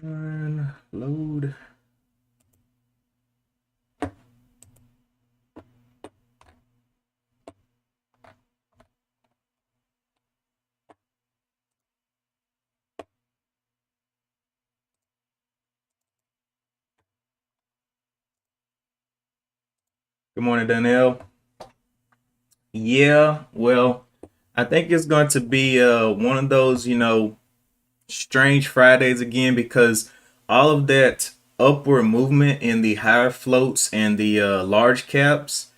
And load. Good morning, Danielle. Yeah, well, I think it's going to be one of those, strange Fridays again because all of that upward movement in the higher floats and the large caps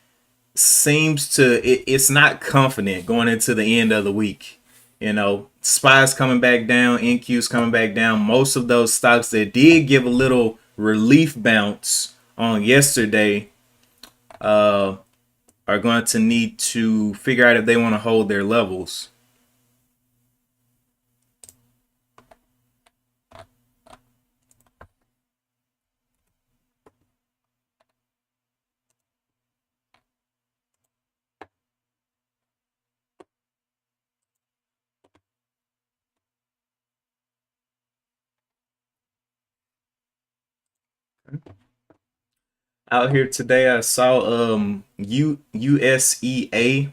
seems to it's not confident going into the end of the week. SPY's coming back down, NQ's coming back down. Most of those stocks that did give a little relief bounce on yesterday uh, are going to need to figure out if they want to hold their levels. Out here today, I saw USEA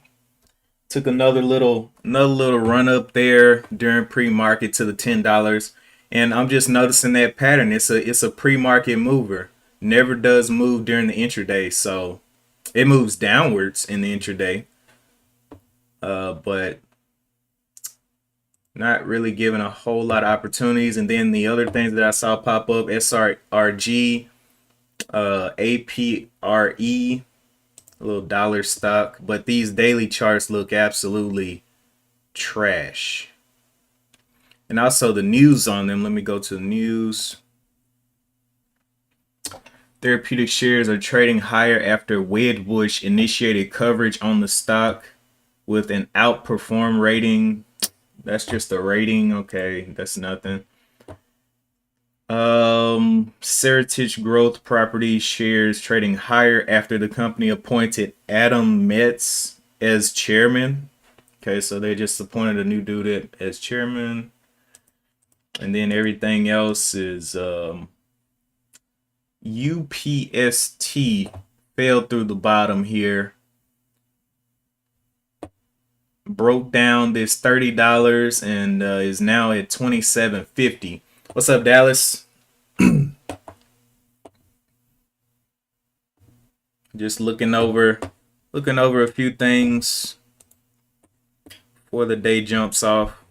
took another little run up there during pre-market to the $10, and I'm just noticing that pattern. It's a pre-market mover. Never does move during the intraday, so it moves downwards in the intraday, but not really giving a whole lot of opportunities. And then the other things that I saw pop up: SRG, APRE, a little dollar stock, but these daily charts look absolutely trash. And also the news on them. Let me go to the news. Therapeutic shares are trading higher after Wedbush initiated coverage on the stock with an outperform rating. That's just a rating. Okay, that's nothing. Seritage Growth Property shares trading higher after the company appointed Adam Metz as chairman. Okay, so they just appointed a new dude as chairman. And then everything else is UPST fell through the bottom here. Broke down this $30 and is now at $27.50. What's up, Dallas? Just looking over a few things before the day jumps off.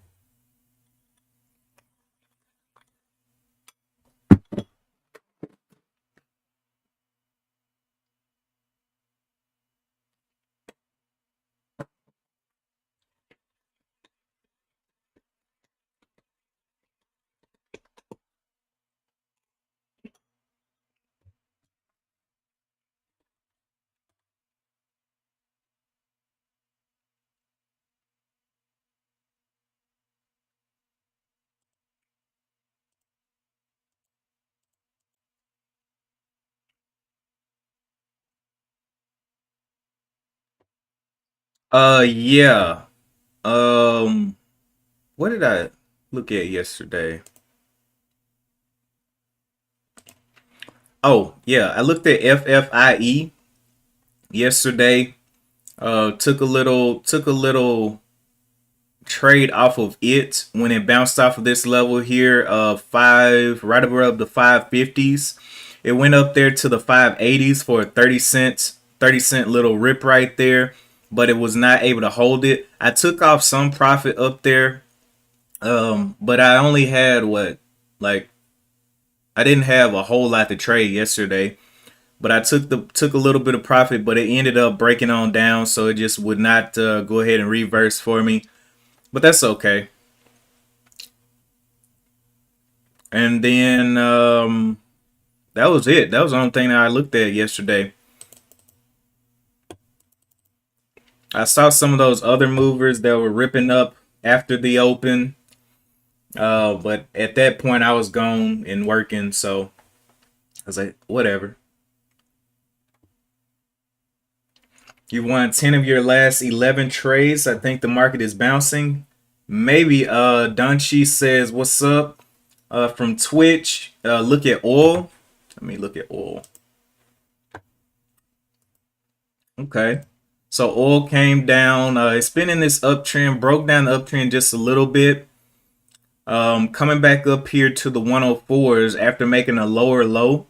Yeah. Um, what did I look at yesterday? Oh, yeah, I looked at FFIE yesterday. Took a little trade off of it when it bounced off of this level here of five, right above the 550s. It went up there to the 580s for a 30 cent little rip right there, but it was not able to hold it. I took off some profit up there, but I only had like I didn't have a whole lot to trade yesterday. But I took a little bit of profit, but it ended up breaking on down, so it just would not go ahead and reverse for me. But that's okay. And then that was it. That was the only thing that I looked at yesterday. I saw some of those other movers that were ripping up after the open, but at that point I was gone and working, so I was like, whatever. You won 10 of your last 11 trades. I think the market is bouncing. Maybe Donchi says, "What's up?" From Twitch, look at oil. Let me look at oil. Okay. So oil came down. It's been in this uptrend, broke down the uptrend just a little bit. Coming back up here to the 104s after making a lower low.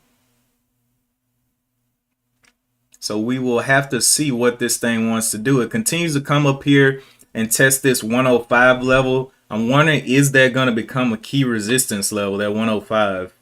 So we will have to see what this thing wants to do. It continues to come up here and test this 105 level. I'm wondering, is that going to become a key resistance level, that 105?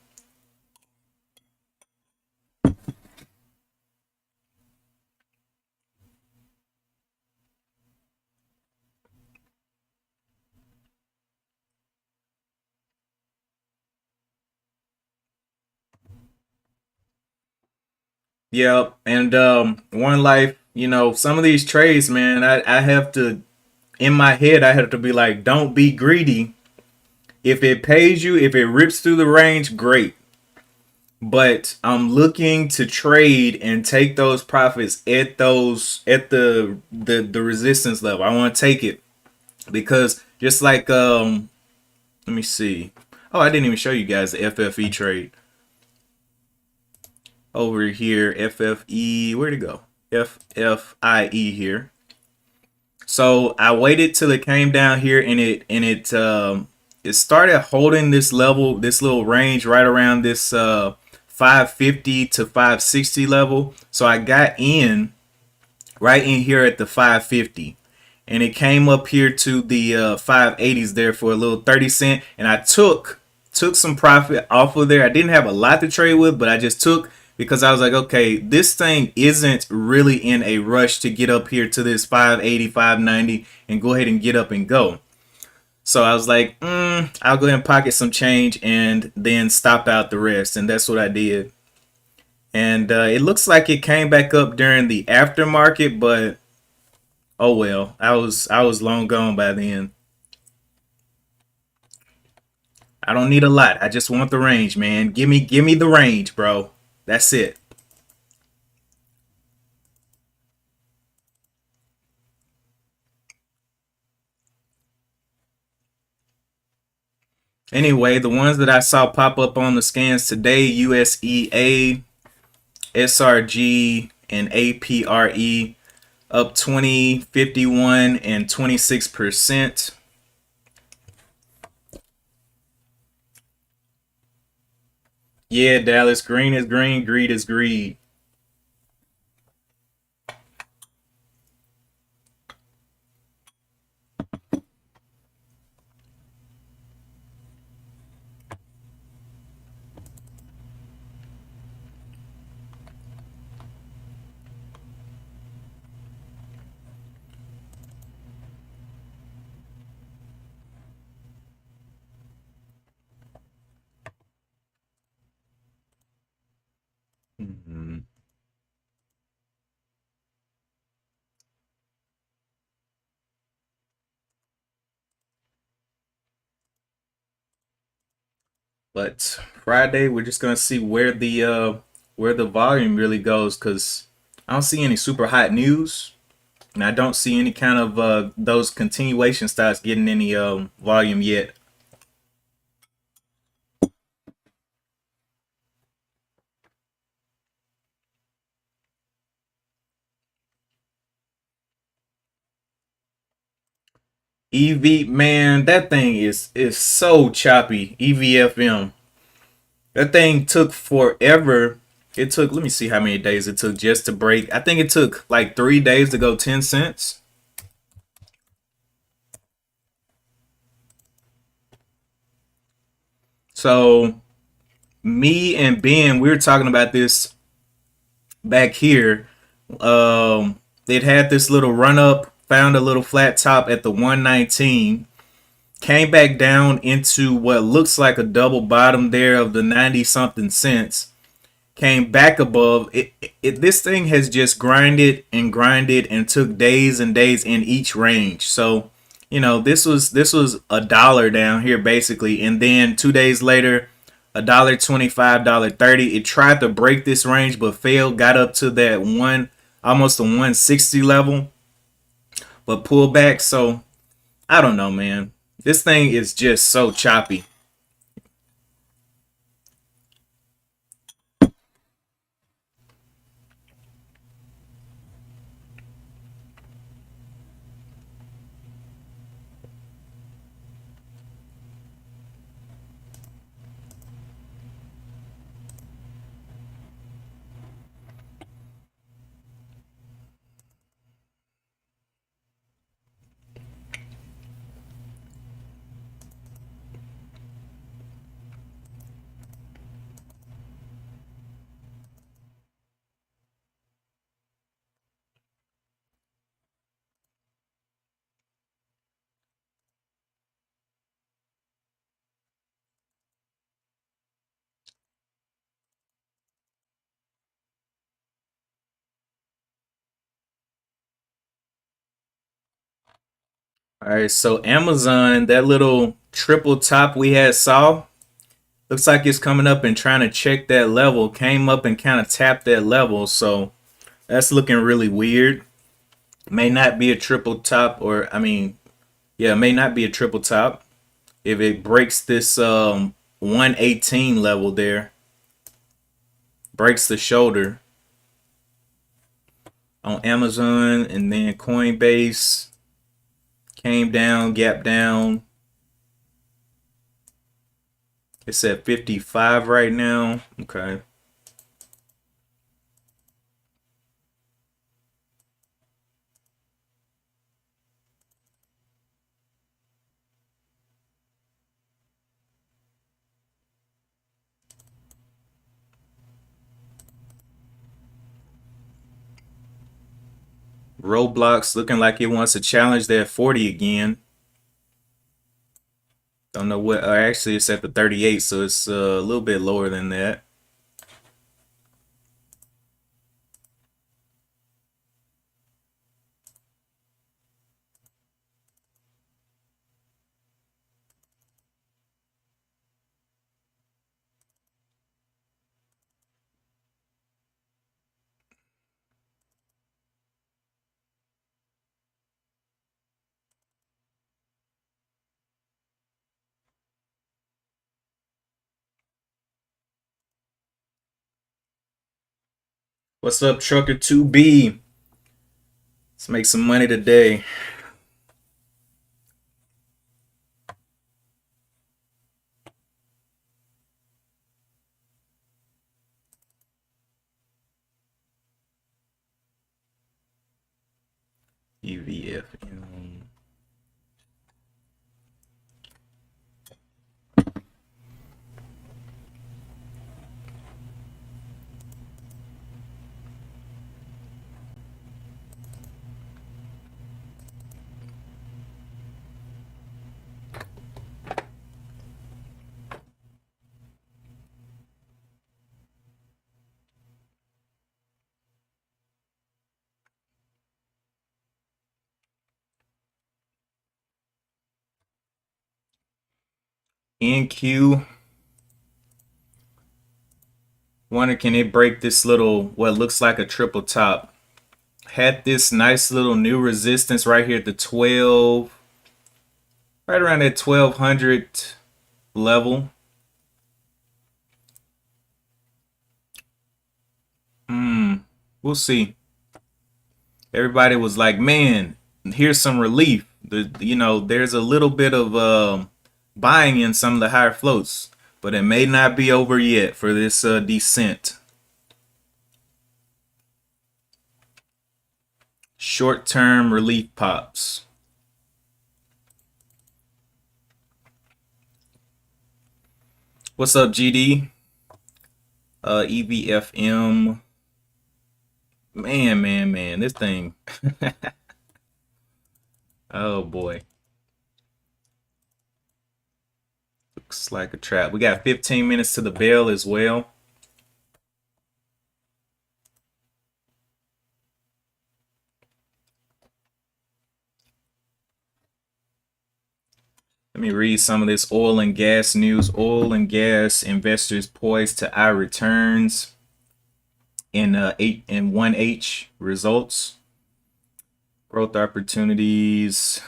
Yep. And one life, some of these trades, man, I have to, in my head, I have to be like, don't be greedy. If it pays you, if it rips through the range, great. But I'm looking to trade and take those profits at the resistance level. I want to take it because just like let me see. Oh, I didn't even show you guys the FFE trade over here. FFE, where'd it go? FFIE here. So I waited till it came down here and it started holding this level, this little range right around this 550 to 560 level. So I got in right in here at the 550 and it came up here to the 580s there for a little 30 cent, and I took some profit off of there. I didn't have a lot to trade with, but I just took because I was like, okay, this thing isn't really in a rush to get up here to this 580, 590 and go ahead and get up and go. So I was like, I'll go ahead and pocket some change and then stop out the rest. And that's what I did. And it looks like it came back up during the aftermarket, but oh well, I was long gone by then. I don't need a lot. I just want the range, man. Give me the range, bro. That's it. Anyway, the ones that I saw pop up on the scans today, USEA, SRG, and APRE up 20, 51, and 26%. Yeah, Dallas, green is green, greed is greed. Mhm. But Friday, we're just gonna see where the volume really goes, because I don't see any super hot news, and I don't see any kind of those continuation stocks getting any volume yet. EV, man, that thing is so choppy. EVFM, that thing took forever. It took, let me see how many days it took just to break. I think it took like 3 days to go 10 cents. So me and Ben, we were talking about this back here. It had this little run up, found a little flat top at the 119, came back down into what looks like a double bottom there of the 90 something cents, came back above it. This thing has just grinded and took days and days in each range. So this was $1 down here basically, and then 2 days later $1.25, $1.30. It tried to break this range but failed, got up to that almost the 160 level, but pulled back. So I don't know, man. This thing is just so choppy. All right, so Amazon, that little triple top we had saw, looks like it's coming up and trying to check that level. Came up and kind of tapped that level, so that's looking really weird. May not be a triple top, or I mean, yeah, it may not be a triple top. If it breaks this 118 level there, breaks the shoulder on Amazon, and then Coinbase came down, gap down. It's at 55 right now. Okay. Roblox looking like it wants to challenge that 40 again. Don't know what. Actually, it's at the 38, so it's a little bit lower than that. What's up, Trucker 2B? Let's make some money today. EVFM. NQ. Wonder can it break this little, what looks like a triple top? Had this nice little new resistance right here at the 12, right around that 1200 level. We'll see. Everybody was like, man, here's some relief. There's a little bit of buying in some of the higher floats, but it may not be over yet for this descent. Short-term relief pops. What's up, GD? EVFM. Man, this thing. Oh boy. Looks like a trap. We got 15 minutes to the bell as well. Let me read some of this oil and gas news. Oil and gas investors poised to eye returns in 1H results. Growth opportunities.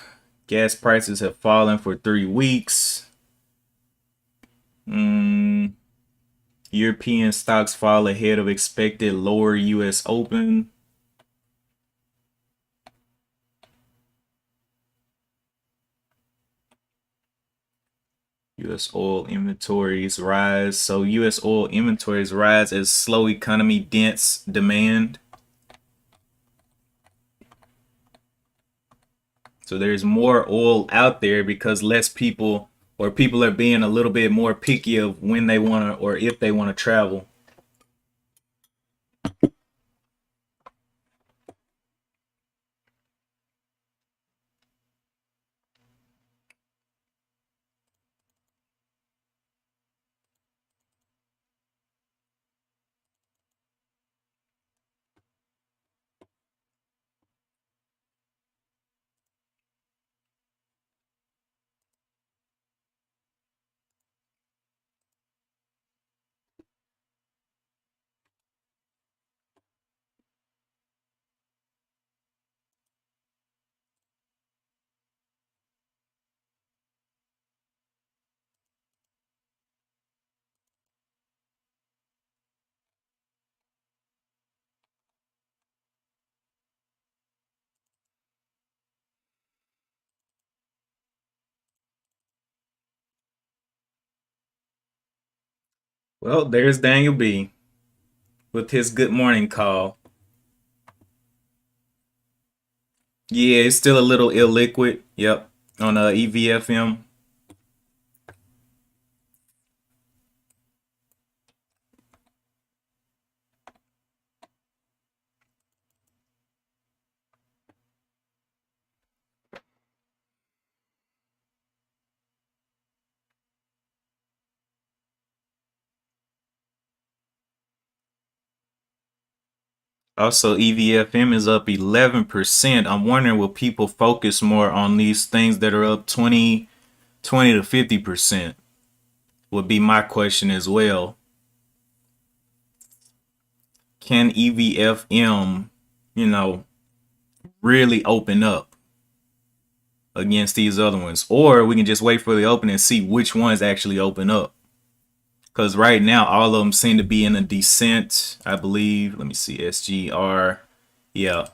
Gas prices have fallen for 3 weeks. European stocks fall ahead of expected lower U.S. Open. U.S. oil inventories rise. So U.S. oil inventories rise as slow economy dents demand. So there's more oil out there because less people, or people are being a little bit more picky of when they want to, or if they want to travel. Well, there's Daniel B with his good morning call. Yeah, it's still a little illiquid. Yep, on EVFM. Also, EVFM is up 11%. I'm wondering, will people focus more on these things that are up 20 to 50%? Would be my question as well. Can EVFM, you know, really open up against these other ones? Or we can just wait for the open and see which ones actually open up. Because right now, all of them seem to be in a descent, I believe. Let me see, SGR. Yeah,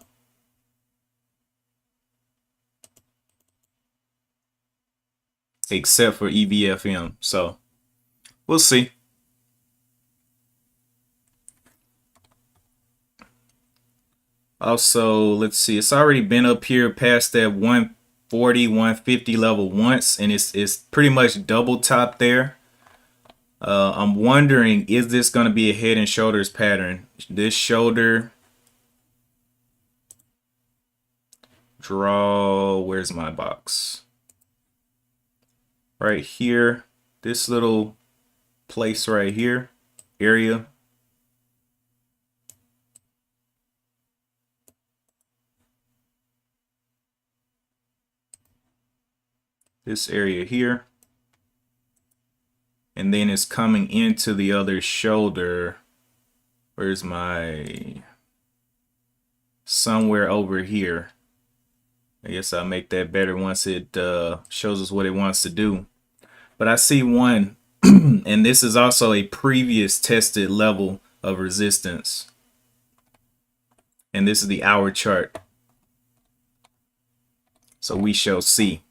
except for EVFM. So we'll see. Also, let's see. It's already been up here past that 140, 150 level once, and it's pretty much double top there. I'm wondering, is this going to be a head and shoulders pattern? This shoulder draw. Where's my box? Right here. This little place right here, area. This area here. And then it's coming into the other shoulder. Where's my... somewhere over here. I guess I'll make that better once it shows us what it wants to do. But I see one, and this is also a previous tested level of resistance. And this is the hour chart. So we shall see.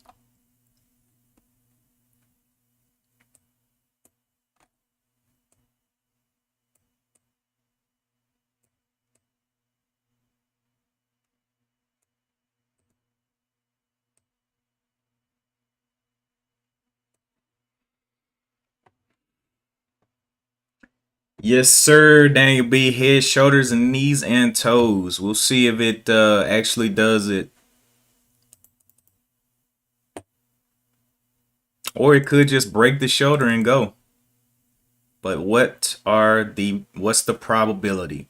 Yes, sir, Daniel B. Head, shoulders, and knees and toes. We'll see if it actually does it. Or it could just break the shoulder and go. But what's the probability?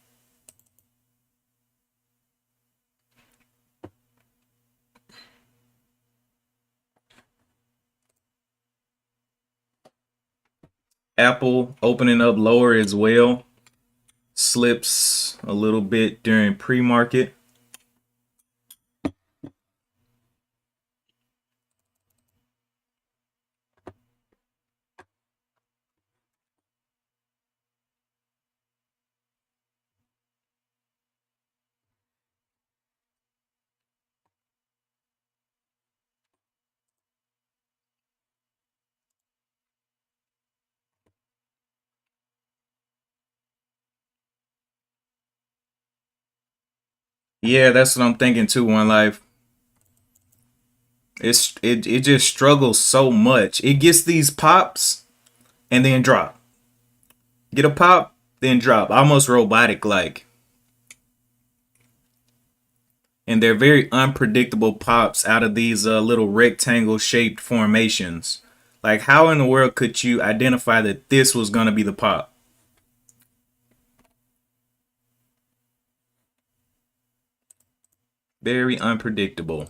Apple opening up lower as well. Slips a little bit during pre-market. Yeah, that's what I'm thinking too, One Life. It just struggles so much. It gets these pops and then drop. Get a pop, then drop. Almost robotic like. And they're very unpredictable pops out of these little rectangle shaped formations. Like, how in the world could you identify that this was going to be the pop? Very unpredictable.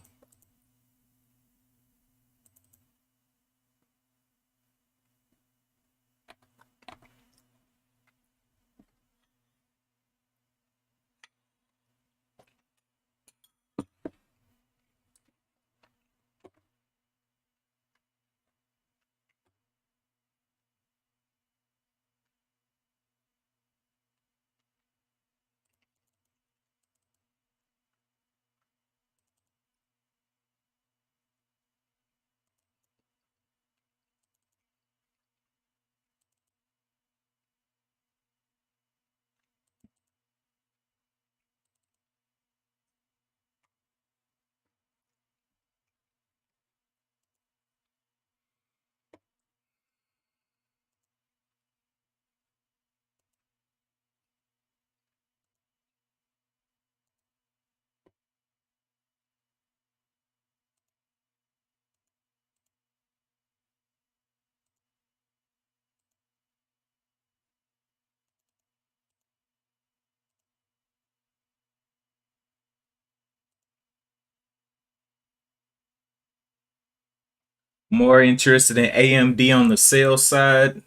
More interested in AMD on the sales side.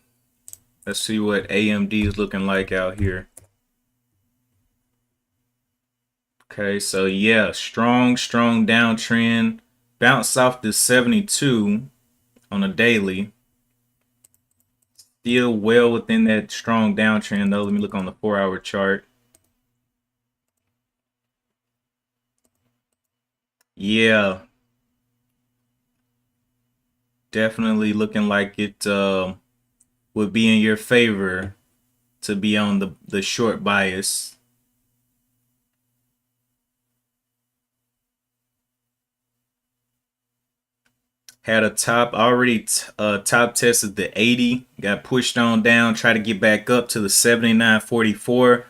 Let's see what AMD is looking like out here. Okay, so yeah, strong downtrend. Bounced off this 72 on a daily. Still well within that strong downtrend though. Let me look on the 4-hour chart. Yeah, definitely looking like it would be in your favor to be on the short bias. Had a top already top tested the 80, got pushed on down, try to get back up to the 79.44,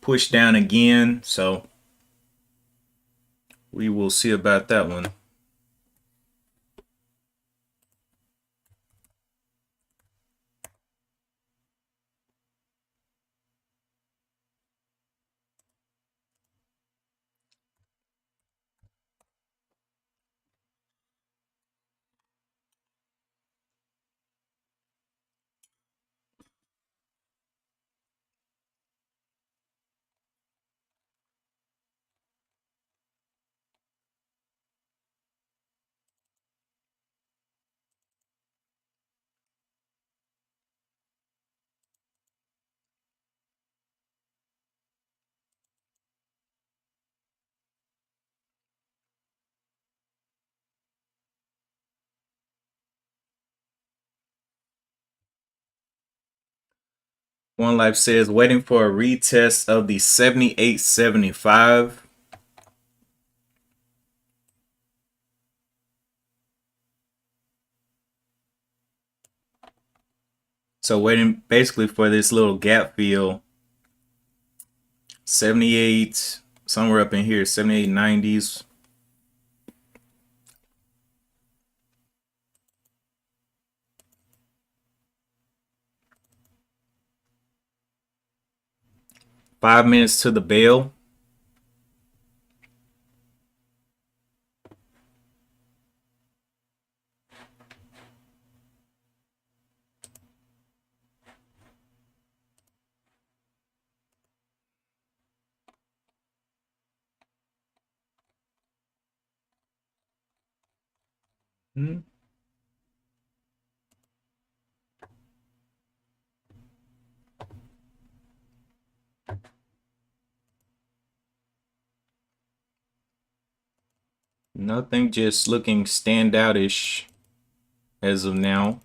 pushed down again. So we will see about that one. One Life says waiting for a retest of the 78.75. So waiting basically for this little gap fill. 78, somewhere up in here, 78.90s. Five minutes to the bell. Hmm. Nothing just looking standoutish as of now.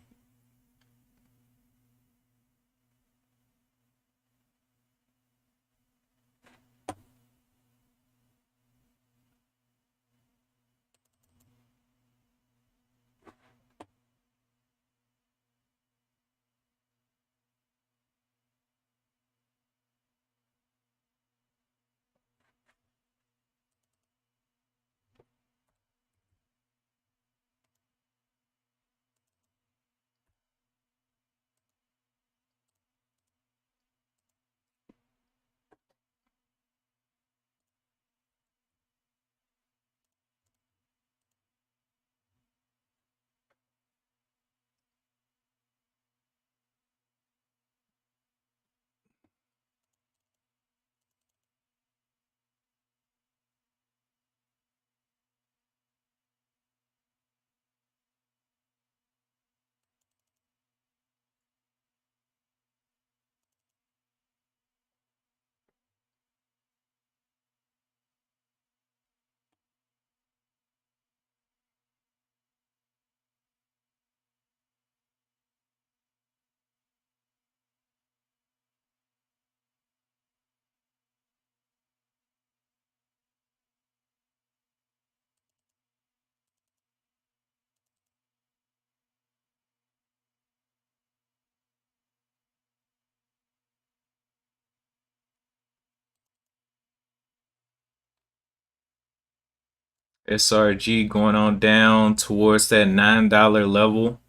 SRG going on down towards that $9 level.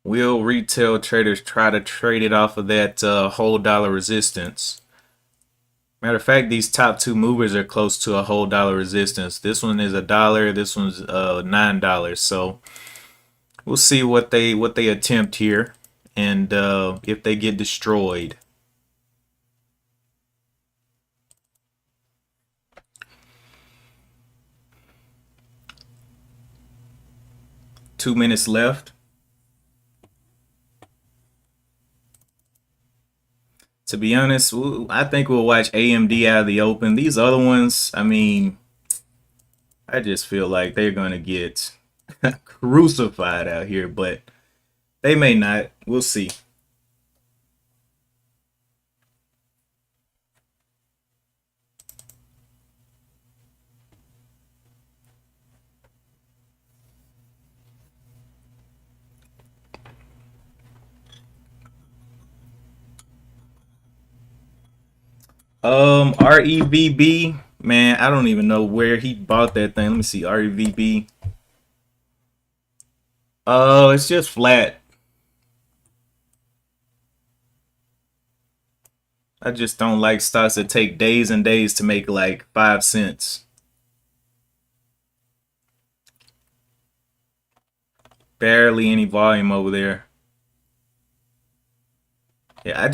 Will retail traders try to trade it off of that whole dollar resistance? Matter of fact, these top two movers are close to a whole dollar resistance. This one is $1. This one's $9. So we'll see what they attempt here, and if they get destroyed. Two minutes left. To be honest, I think we'll watch AMD out of the open. These other ones, I mean, I just feel like they're going to get crucified out here, but they may not. We'll see. REVB, man, I don't even know where he bought that thing. Let me see, REVB. Oh, it's just flat. I just don't like stocks that take days and days to make like 5 cents. Barely any volume over there. Yeah, I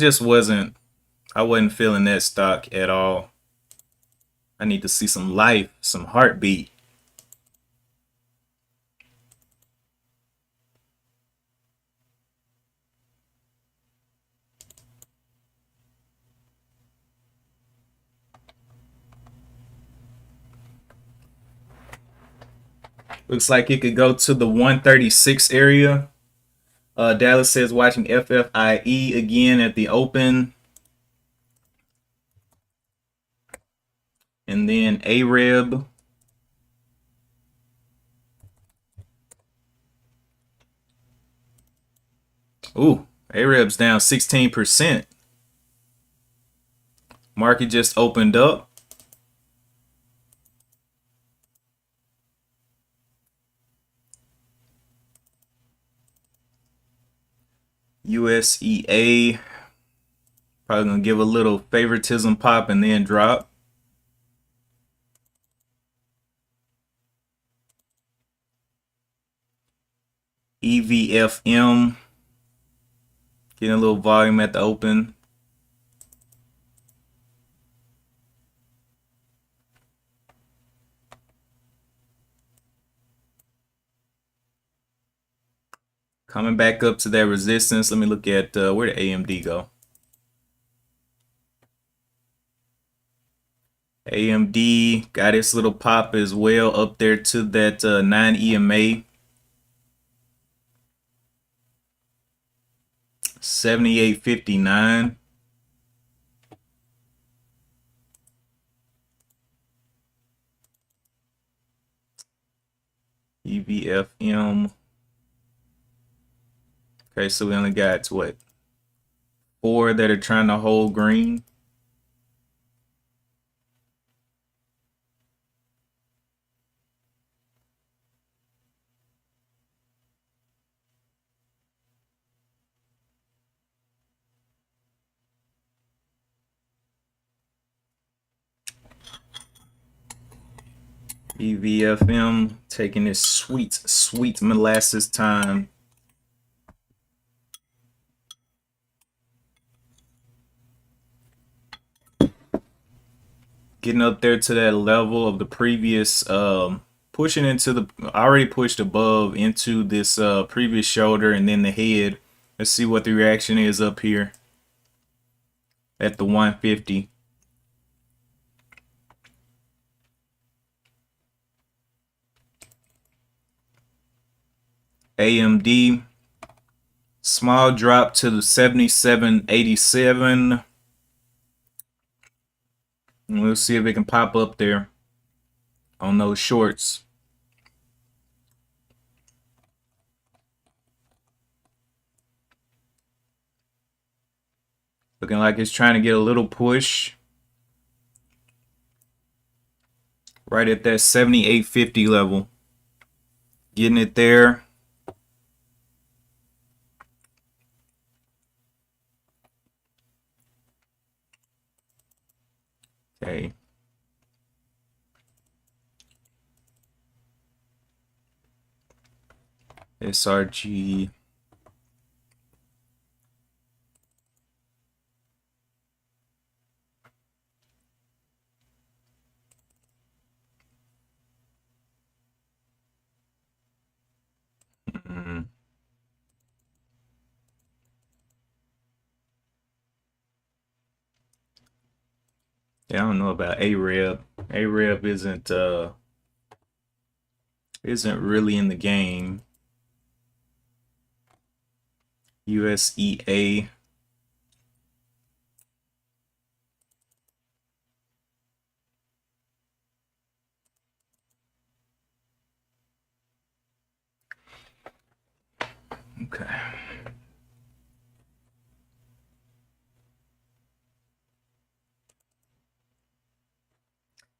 wasn't feeling that stock at all. I need to see some life, some heartbeat. Looks like it could go to the 136 area. Dallas says watching FFIE again at the open. And then AREB. Ooh, AREB's down 16%. Market just opened up. USEA probably gonna give a little favoritism pop and then drop. EVFM getting a little volume at the open. Coming back up to that resistance. Let me look at where did AMD go? AMD got its little pop as well up there to that 9 EMA. 78.59. EVFM. Okay, so we only got what? 4 that are trying to hold green. EVFM taking its sweet, sweet molasses time. Getting up there to that level of the previous, pushing into the, already pushed above into this previous shoulder and then the head. Let's see what the reaction is up here at the 150. AMD, small drop to the 77.87. We'll see if it can pop up there on those shorts. Looking like it's trying to get a little push right at that 78.50 level. Getting it there. SRG. Mm. Yeah, I don't know about AREB. AREB isn't really in the game. USEA. Okay.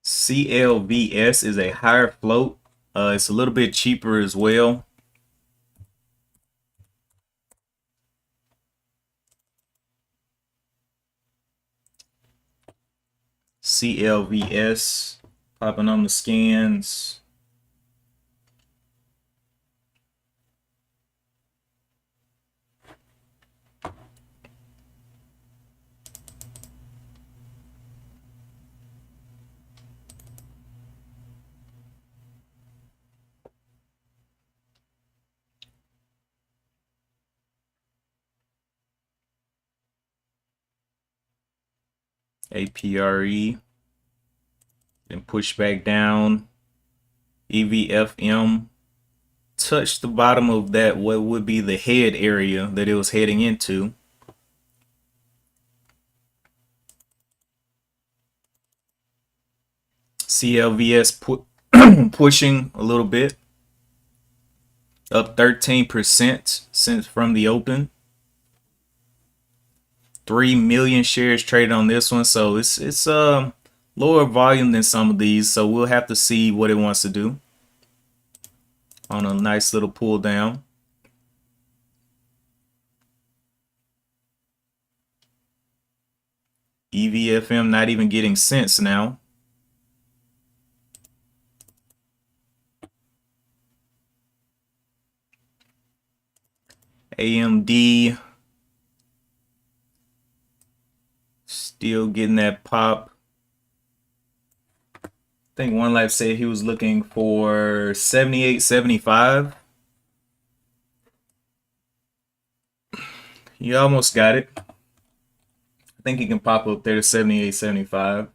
CLVS is a higher float. It's a little bit cheaper as well. CLVS popping on the scans. APRE and push back down. EVFM touched the bottom of that, what would be the head area that it was heading into. CLVS pushing a little bit, up 13% since from the open. 3 million shares traded on this one, so it's lower volume than some of these, so we'll have to see what it wants to do on a nice little pull down. EVFM not even getting sense now. AMD still getting that pop. I think One Life said he was looking for 78.75. He almost got it. I think he can pop up there to 78.75.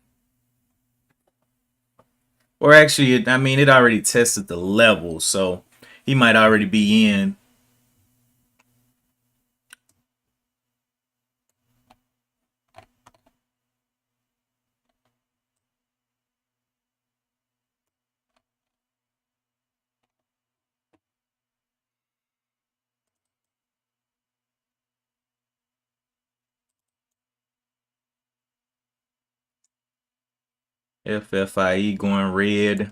Or actually, I mean, it already tested the level, so he might already be in. FFIE going red.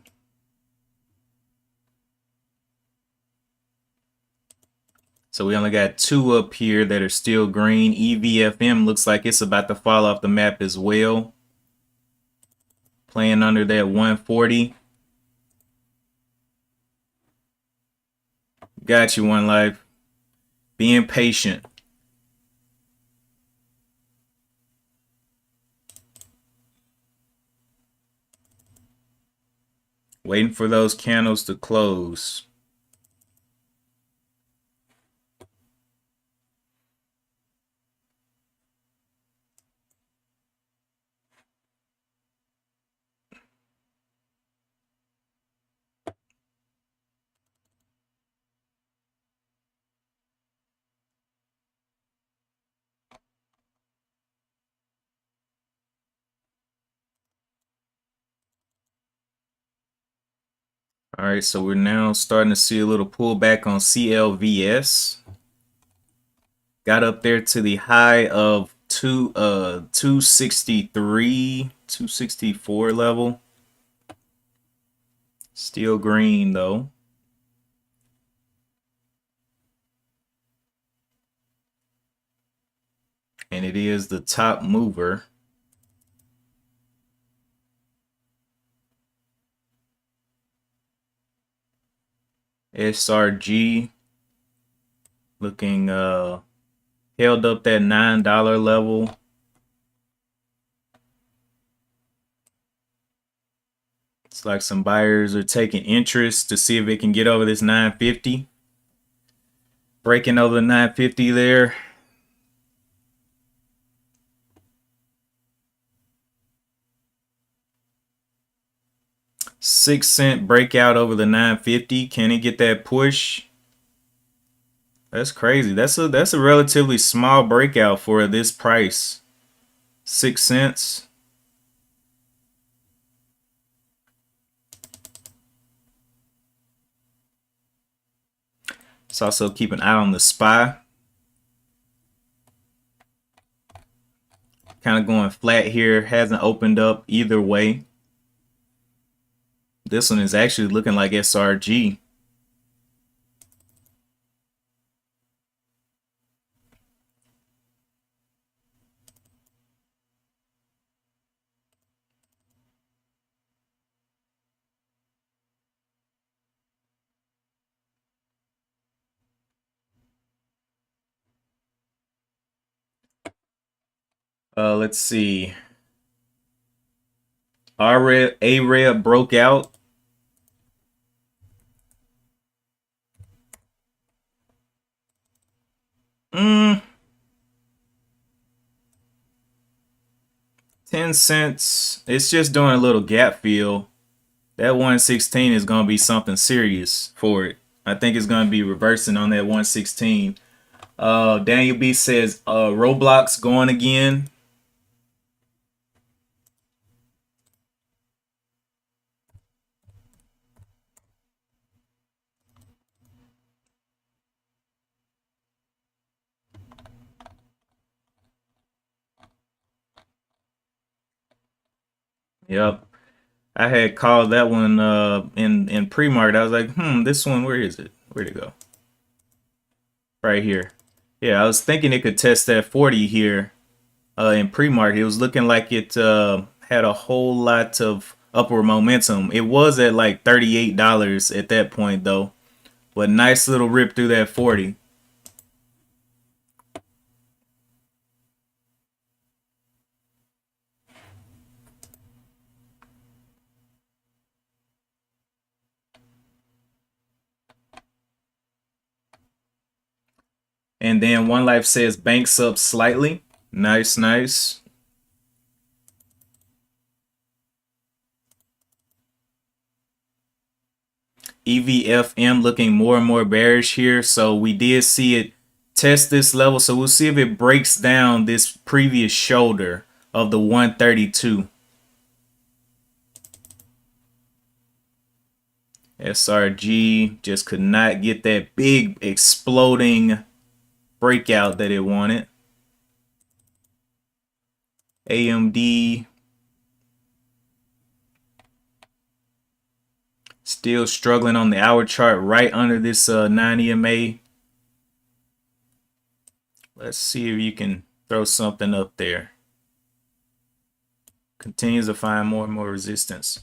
So we only got two up here that are still green. EVFM looks like it's about to fall off the map as well. Playing under that 140. Got you, One Life. Being patient. Waiting for those candles to close. All right, so we're now starting to see a little pullback on CLVS. Got up there to the high of 263, 264 level. Still green though. And it is the top mover. SRG Looking held up that $9 level. It's like some buyers are taking interest to see if it can get over this 950. Breaking over the 950 there. 6 cent breakout over the 950. Can it get that push? That's crazy. That's a relatively small breakout for this price. 6 cents. Let's also keep an eye on the SPY. Kind of going flat here. Hasn't opened up either way. This one is actually looking like SRG. Let's see. A-Red broke out. Mm, 10 cents. It's just doing a little gap fill. That 116 is going to be something serious for it. I think it's going to be reversing on that 116. Daniel B says Roblox going again. Yep. I had called that one in pre-market. I was like, this one, where is it? Where'd it go? Right here. Yeah, I was thinking it could test that 40 here in pre-market. It was looking like it had a whole lot of upward momentum. It was at like $38 at that point though. But nice little rip through that 40. And then One Life says banks up slightly. Nice, nice. EVFM looking more and more bearish here. So we did see it test this level. So we'll see if it breaks down this previous shoulder of the 132. SRG just could not get that big exploding breakout that it wanted. AMD still struggling on the hour chart right under this 9 EMA. Let's see if you can throw something up there. Continues to find more and more resistance.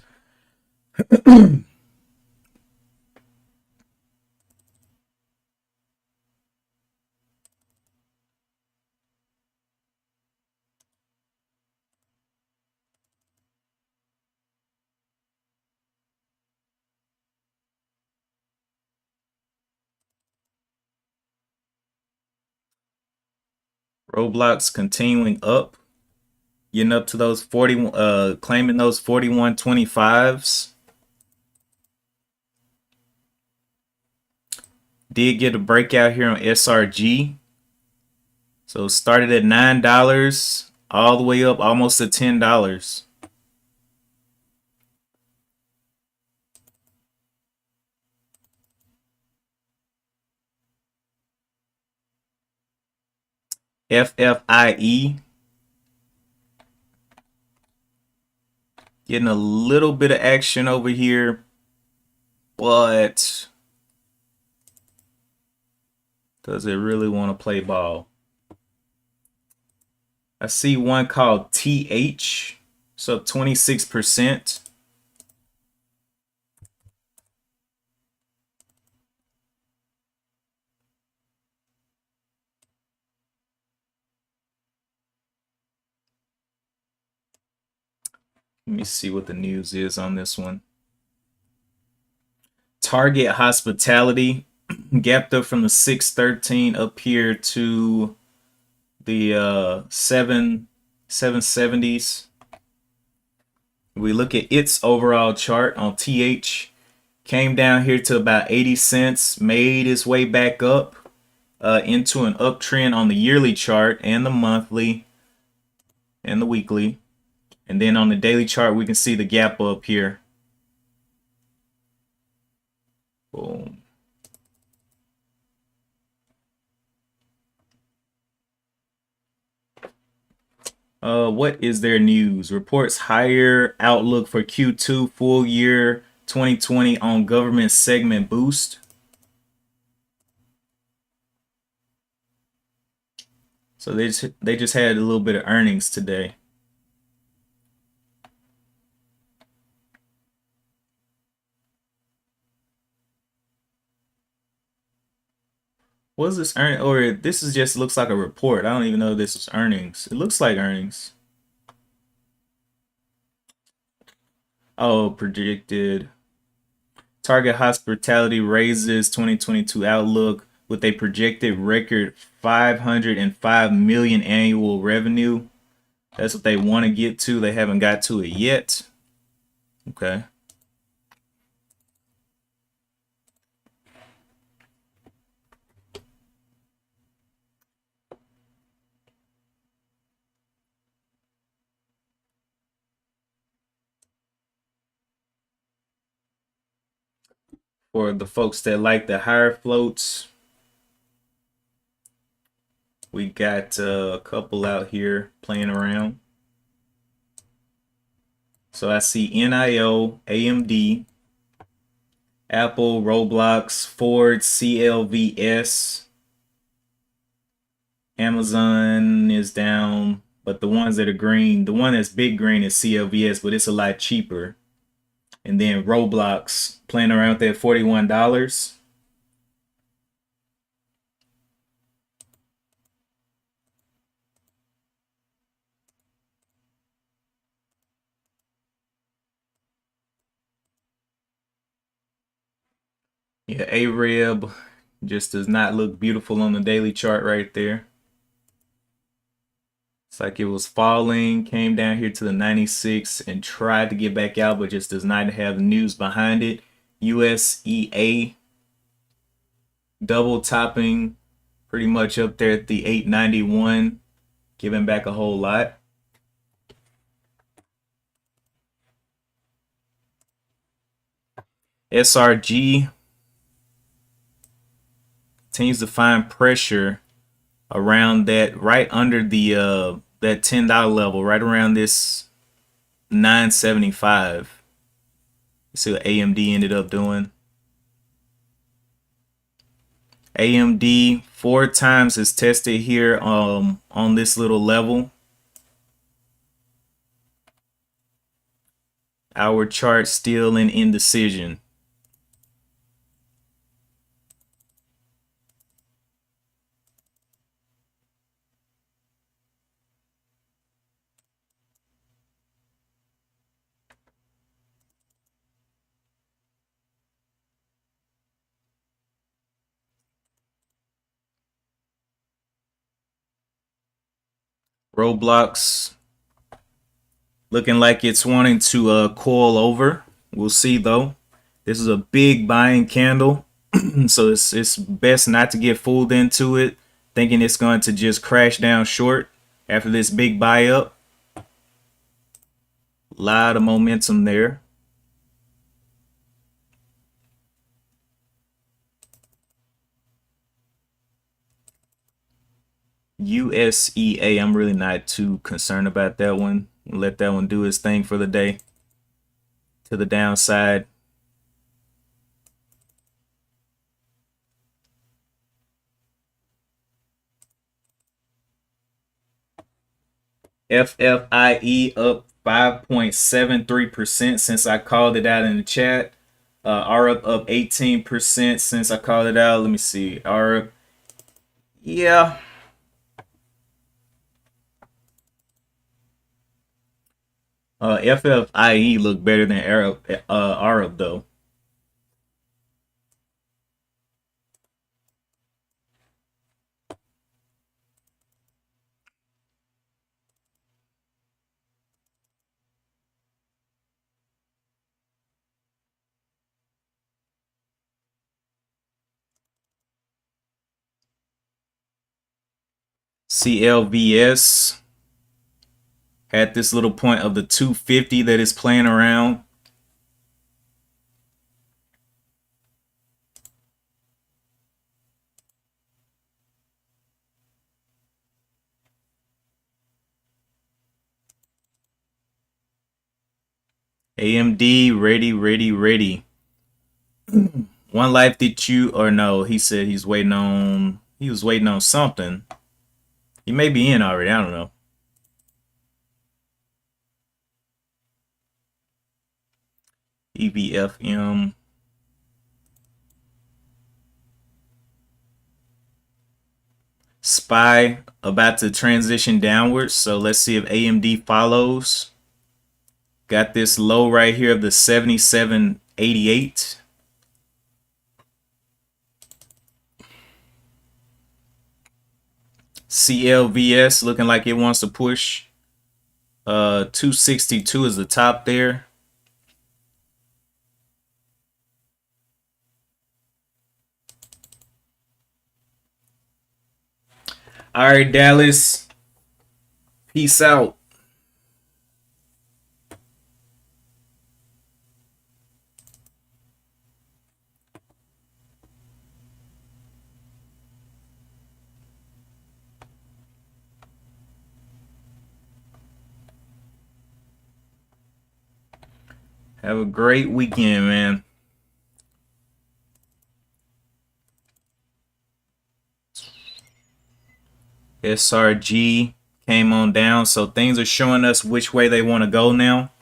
Roblox continuing up, getting up to those 40, claiming those 41.25s. Did get a breakout here on SRG. So started at $9 all the way up almost to $10. FFIE getting a little bit of action over here, but does it really want to play ball? I see one called TH, so 26%. Let me see what the news is on this one. Target Hospitality gapped up from the 613 up here to the 770s. We look at its overall chart on TH, came down here to about 80 cents, made its way back up into an uptrend on the yearly chart and the monthly and the weekly. And then on the daily chart, we can see the gap up here. Boom. What is their news? Reports higher outlook for Q2 full year 2020 on government segment boost. So they just had a little bit of earnings today. What is this earning? Or this is just looks like a report. I don't even know if this is earnings. It looks like earnings. Oh, predicted. Target Hospitality raises 2022 outlook with a projected record 505 million annual revenue. That's what they want to get to. They haven't got to it yet. Okay. For the folks that like the higher floats, we got a couple out here playing around. So I see NIO, AMD, Apple, Roblox, Ford, CLVS. Amazon is down, but the ones that are green, the one that's big green is CLVS, but it's a lot cheaper. And then Roblox playing around with that $41. Yeah, AREB just does not look beautiful on the daily chart right there. It's like it was falling, came down here to the 96 and tried to get back out, but just does not have news behind it. USEA double topping pretty much up there at the 891, giving back a whole lot. SRG continues to find pressure around that, right under the that $10 level, right around this 975. Let's see what AMD ended up doing. AMD 4 times is tested here on this little level. Our chart still in indecision. Roblox looking like it's wanting to coil over. We'll see though. This is a big buying candle, so it's best not to get fooled into it, thinking it's going to just crash down short after this big buy up. A lot of momentum there. USEA, I'm really not too concerned about that one. Let that one do its thing for the day to the downside. FFIE up 5.73% since I called it out in the chat. RUP up 18% since I called it out. Let me see. RUP, yeah. . FFIE look better than Arab though. CLVS had this little point of the 250 that is playing around. AMD ready, ready, ready. One life that you or no? He said he's waiting on. He was waiting on something. He may be in already. I don't know. EVFM. SPY about to transition downwards. So let's see if AMD follows. Got this low right here of the 77.88. CLVS looking like it wants to push. 262 is the top there. All right, Dallas. Peace out. Have a great weekend, man. SRG came on down, so things are showing us which way they want to go now.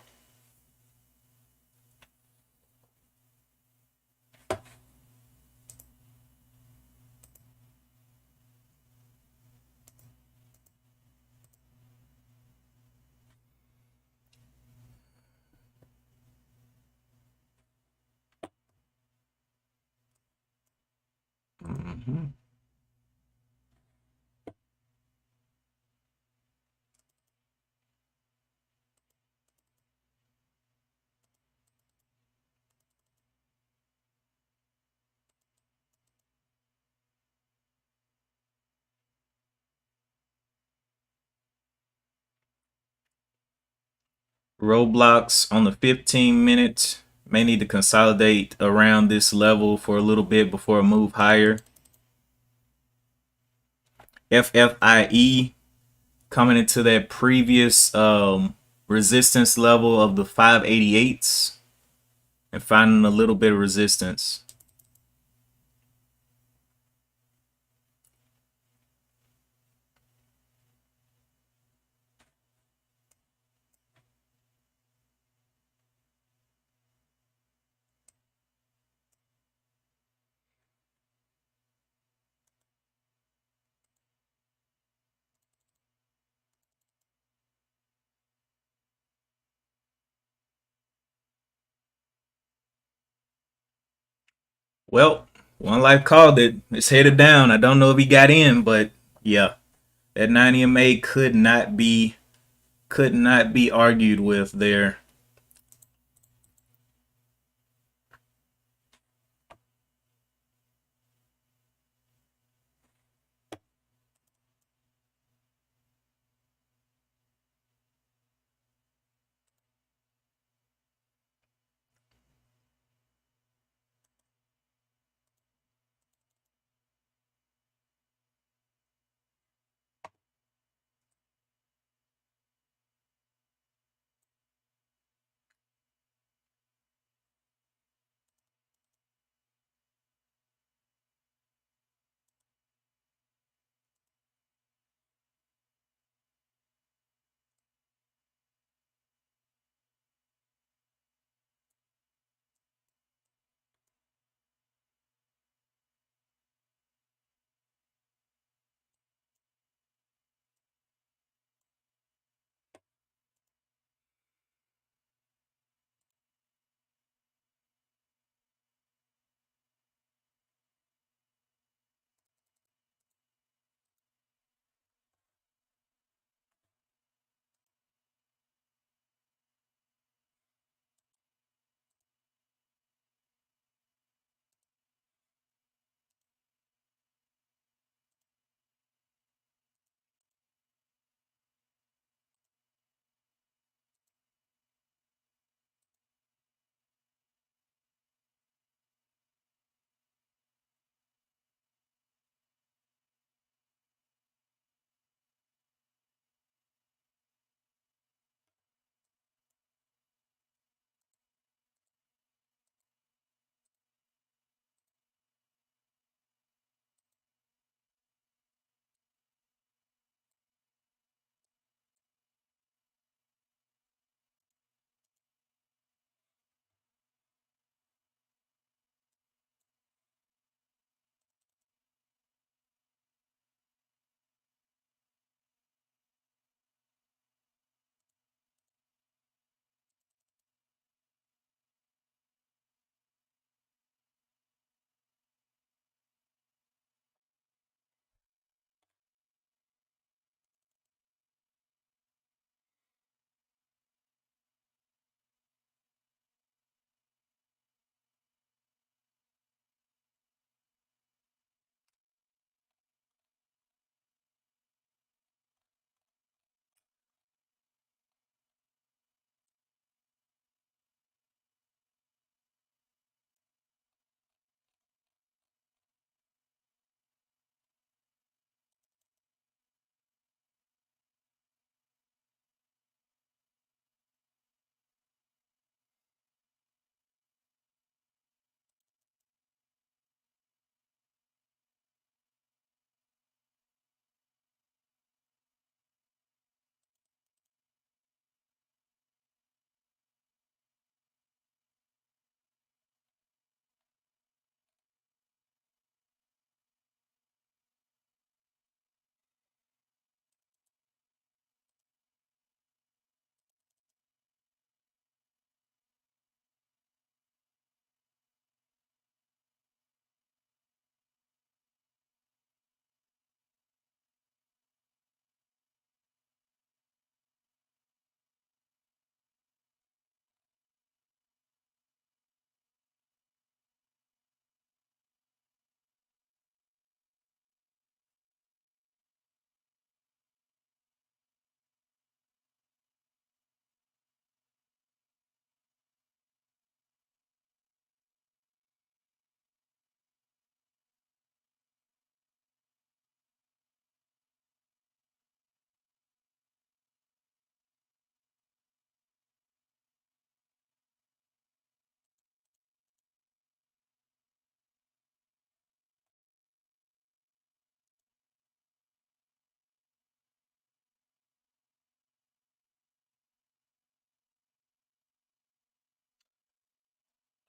Mm-hmm. Roblox on the 15-minute may need to consolidate around this level for a little bit before a move higher. FFIE coming into that previous resistance level of the 588s and finding a little bit of resistance. Well, One Life called it. It's headed down. I don't know if he got in, but yeah, that 90 MA could not be argued with there.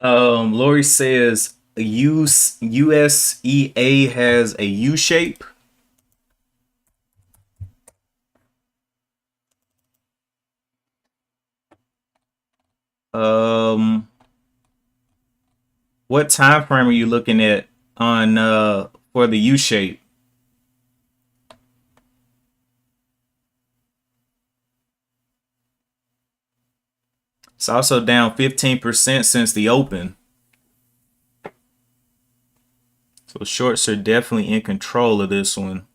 Lori says USEA has a U shape. Um, what time frame are you looking at on for the U shape? It's also down 15% since the open. So shorts are definitely in control of this one.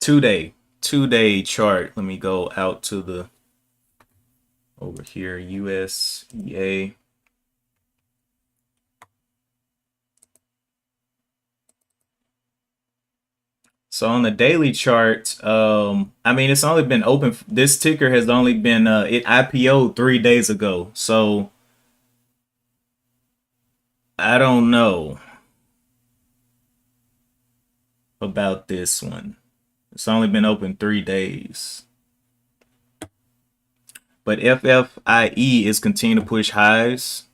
Two day chart. Let me go out to the over here USEA. So on the daily chart, I mean it's only been open. This ticker has only been it IPO'd 3 days ago. So I don't know about this one. It's only been open 3 days. But FFIE is continuing to push highs.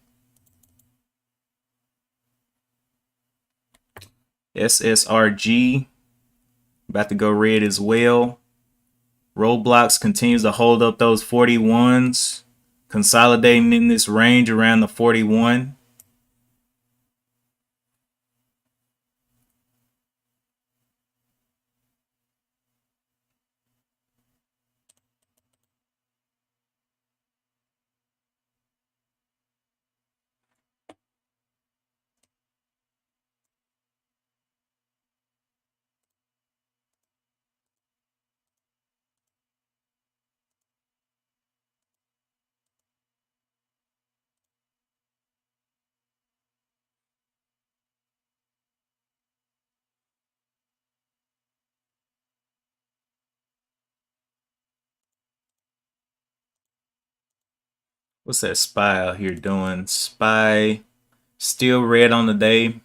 SSRG about to go red as well. Roblox continues to hold up those 41s, consolidating in this range around the 41. What's that SPY out here doing? SPY still red on the day.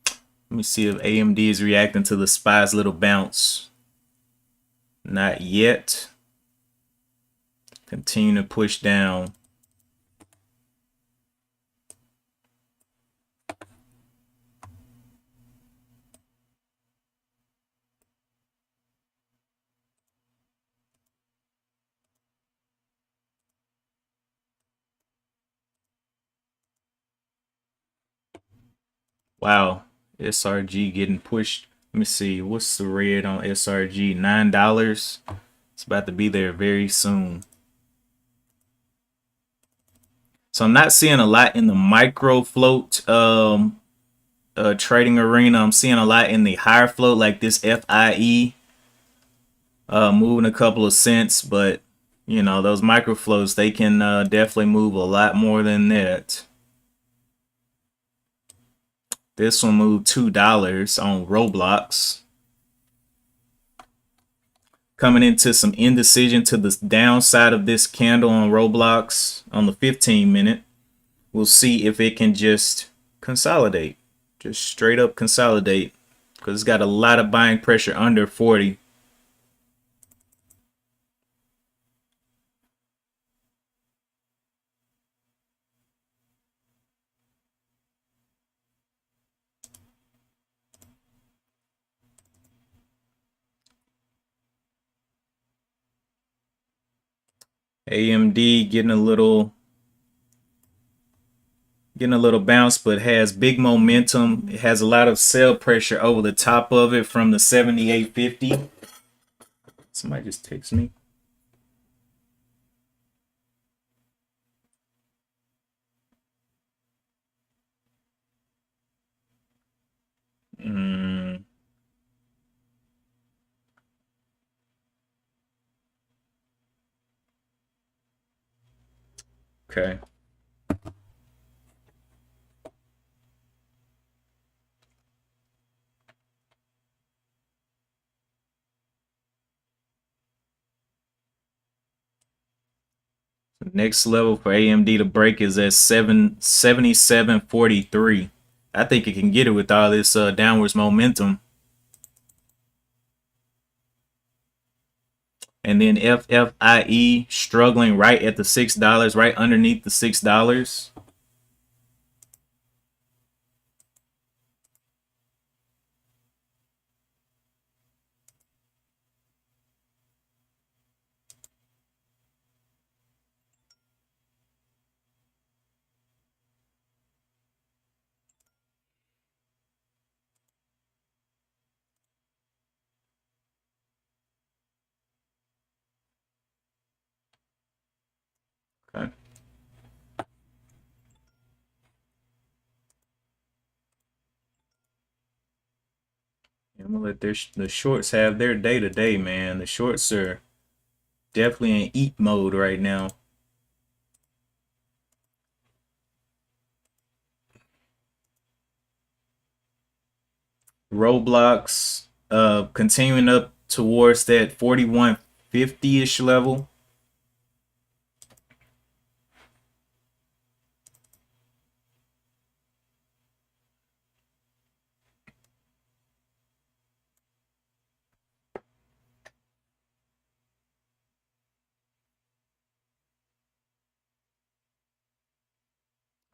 Let me see if AMD is reacting to the SPY's little bounce. Not yet. Continue to push down. Wow, SRG getting pushed. Let me see. What's the red on SRG? $9. It's about to be there very soon. So I'm not seeing a lot in the micro float trading arena. I'm seeing a lot in the higher float, like this FIE moving a couple of cents, but you know those micro floats, they can definitely move a lot more than that. This one moved $2 on Roblox. Coming into some indecision to the downside of this candle on Roblox on the 15-minute. We'll see if it can just consolidate. Just straight up consolidate. Because it's got a lot of buying pressure under 40. AMD getting a little bounce, but has big momentum. It has a lot of sell pressure over the top of it from the 78.50. Somebody just texted me. Okay. The next level for AMD to break is at 77.43. I think it can get it with all this downwards momentum. And then FFIE struggling right at the $6, right underneath the $6. Okay. I'm gonna let the shorts have their day today, man. The shorts are definitely in eat mode right now. Roblox continuing up towards that 4150-ish level.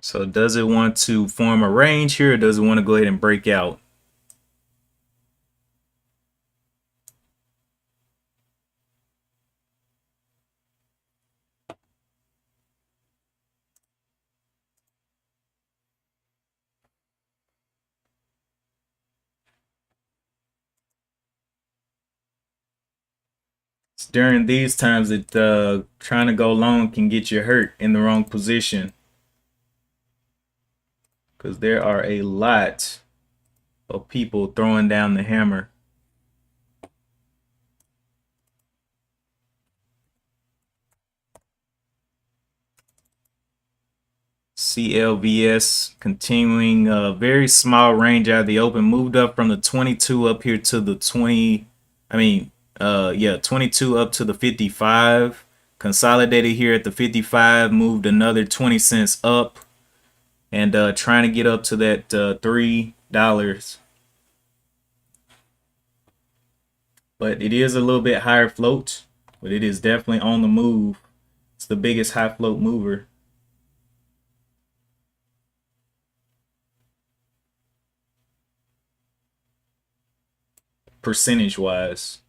So does it want to form a range here, or does it want to go ahead and break out? It's during these times that trying to go long can get you hurt in the wrong position, because there are a lot of people throwing down the hammer. CLVS continuing a very small range out of the open, moved up from the 22 up here to the 20. I mean, 22 up to the 55. Consolidated here at the 55, moved another 20 cents up, and trying to get up to that $3. But it is a little bit higher float, but it is definitely on the move. It's the biggest high float mover. Percentage wise.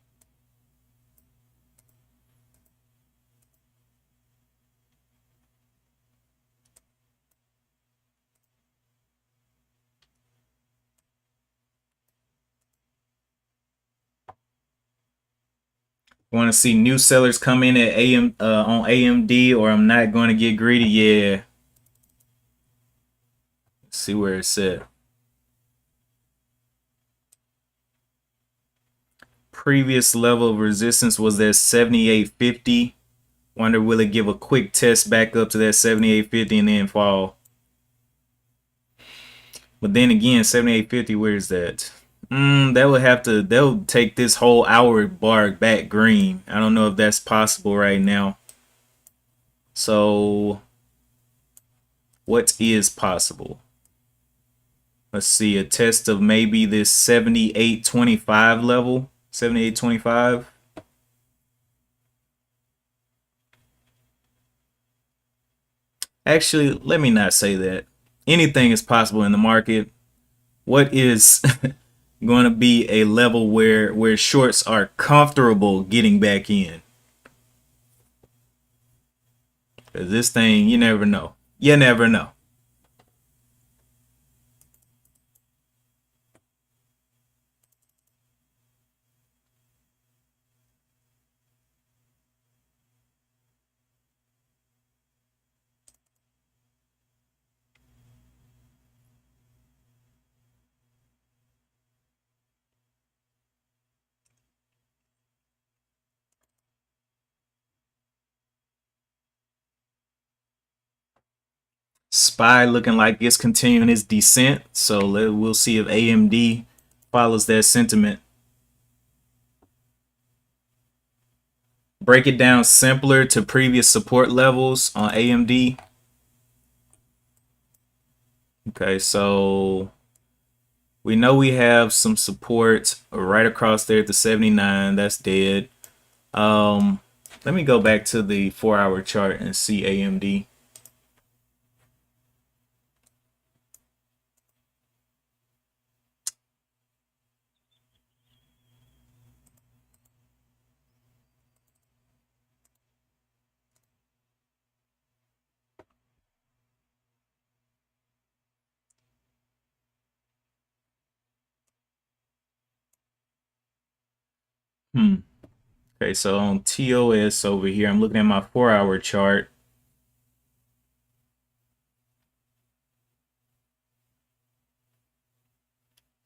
Want to see new sellers come in at on AMD, or I'm not going to get greedy? Yeah. Let's see where it's at. Previous level of resistance was that 78.50. Wonder will it give a quick test back up to that 78.50 and then fall? But then again, 78.50, where is that? They'll take this whole hour bar back green. I don't know if that's possible right now. So what is possible? Let's see, a test of maybe this 78.25 level. 78.25. Actually, let me not say that. Anything is possible in the market. What is going to be a level where shorts are comfortable getting back in? Because this thing, you never know. You never know. SPY looking like it's continuing its descent. So we'll see if AMD follows that sentiment. break it down simpler to previous support levels on AMD. Okay, so we know we have some support right across there at the 79. That's dead. Let me go back to the 4-hour chart and see AMD. Okay, so on TOS over here, I'm looking at my 4-hour chart.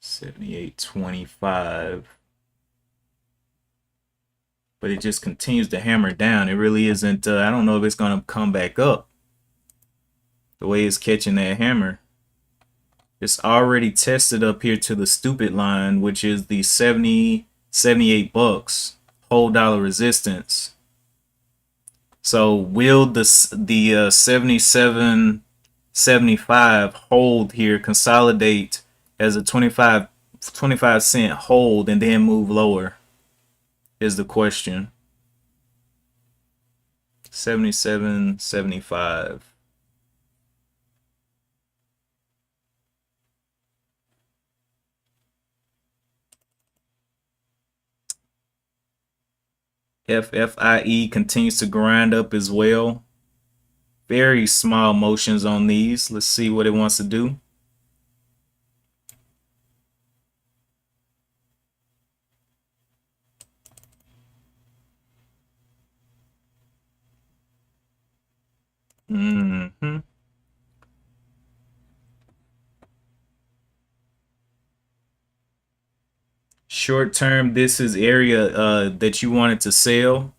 $78.25. But it just continues to hammer down. It really isn't, I don't know if it's going to come back up. The way it's catching that hammer. It's already tested up here to the stupid line, which is the 78 bucks. Whole dollar resistance. So will the 77.75 hold here, consolidate as a 25 cent hold and then move lower is the question. 77.75. FFIE continues to grind up as well. Very small motions on these. Let's see what it wants to do. Short term, this is area that you wanted to sell.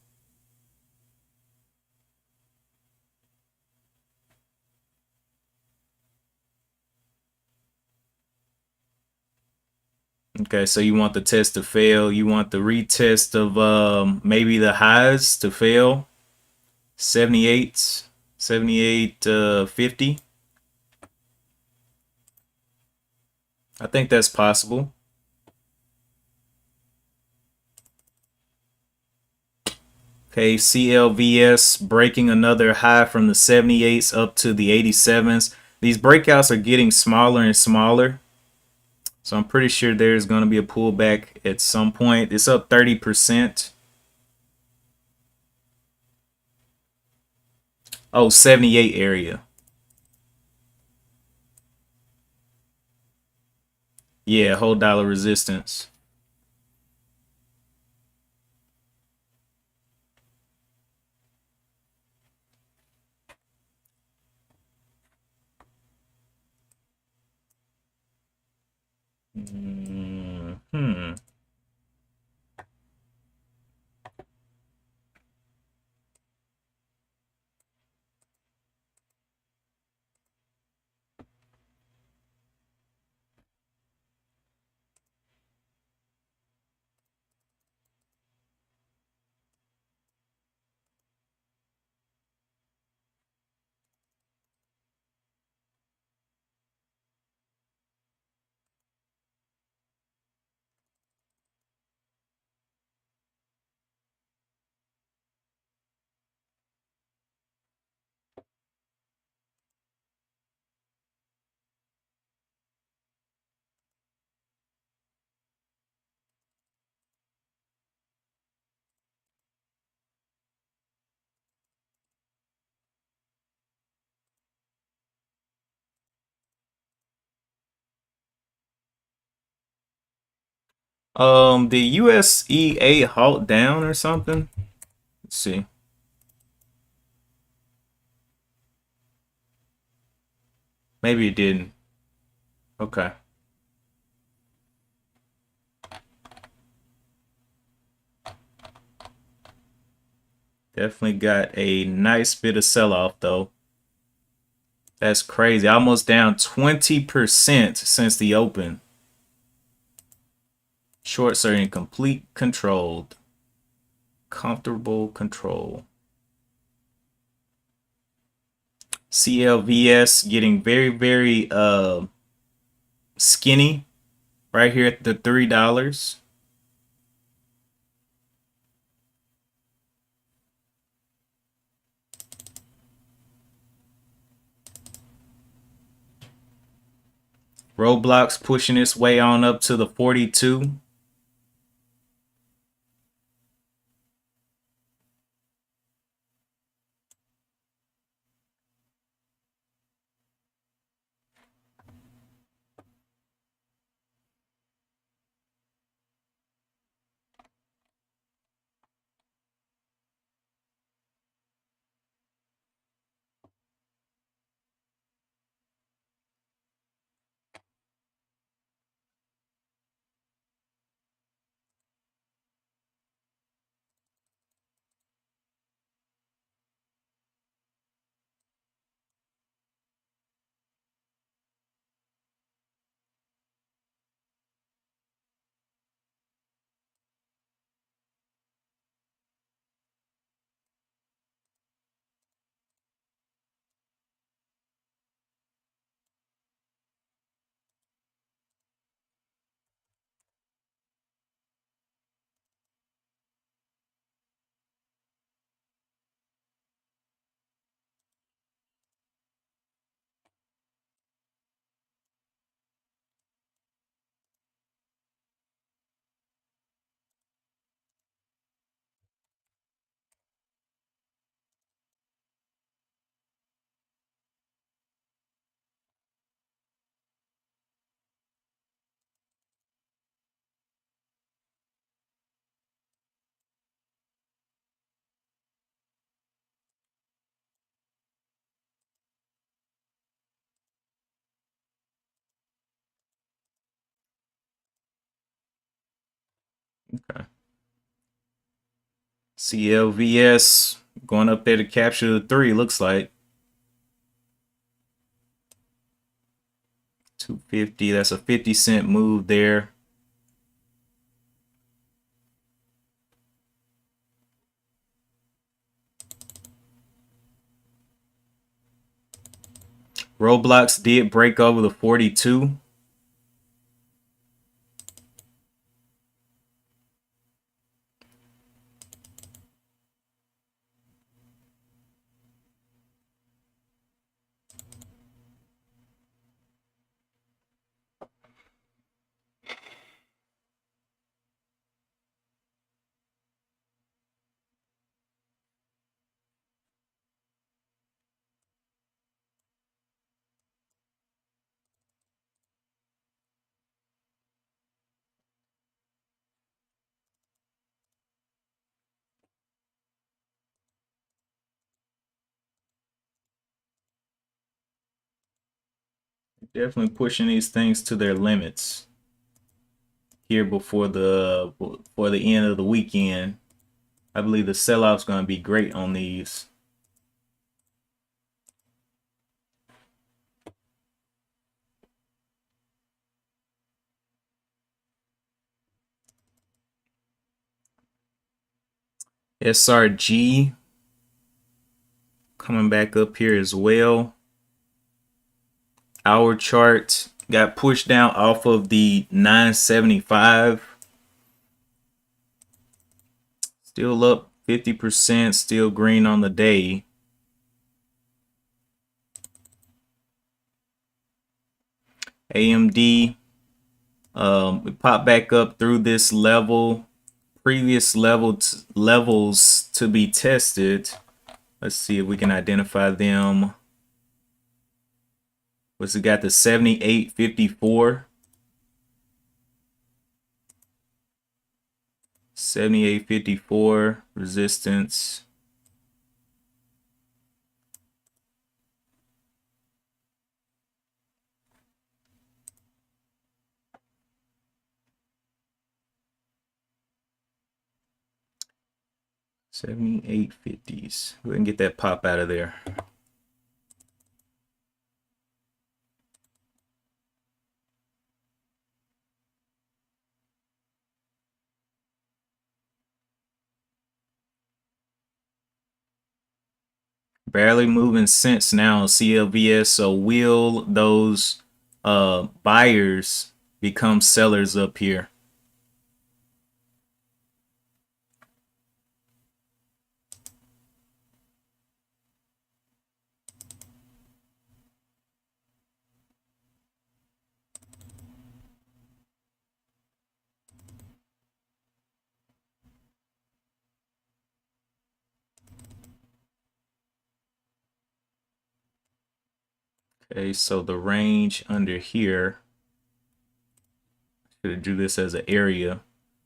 Okay, so you want the test to fail. You want the retest of maybe the highs to fail. 78, 78.50. I think that's possible. Okay, CLVS breaking another high from the 78s up to the 87s. These breakouts are getting smaller and smaller. So I'm pretty sure there's going to be a pullback at some point. It's up 30%. Oh, 78 area. Yeah, whole dollar resistance. The USEA halt down or something? Let's see. Maybe it didn't. Okay. Definitely got a nice bit of sell-off though. That's crazy. Almost down 20% since the open. Short certain complete controlled. Comfortable control. CLVS getting very skinny right here at the $3. Roblox pushing its way on up to the 42. Okay. CLVS going up there to capture the 3, looks like. 250, that's a 50-cent move there. Roblox did break over the 42. Definitely pushing these things to their limits here before the end of the weekend. I believe the sell-off's going to be great on these. SRG coming back up here as well. Our chart got pushed down off of the 975. Still up 50%, still green on the day. AMD, we popped back up through this level. Previous levels to be tested. Let's see if we can identify them. What's it got? The 78.54. 78.54 resistance. $78.50s. Go ahead and get that pop out of there. barely moving since now on CLVS. So will those buyers become sellers up here? Okay, so the range under here, should do this as an area.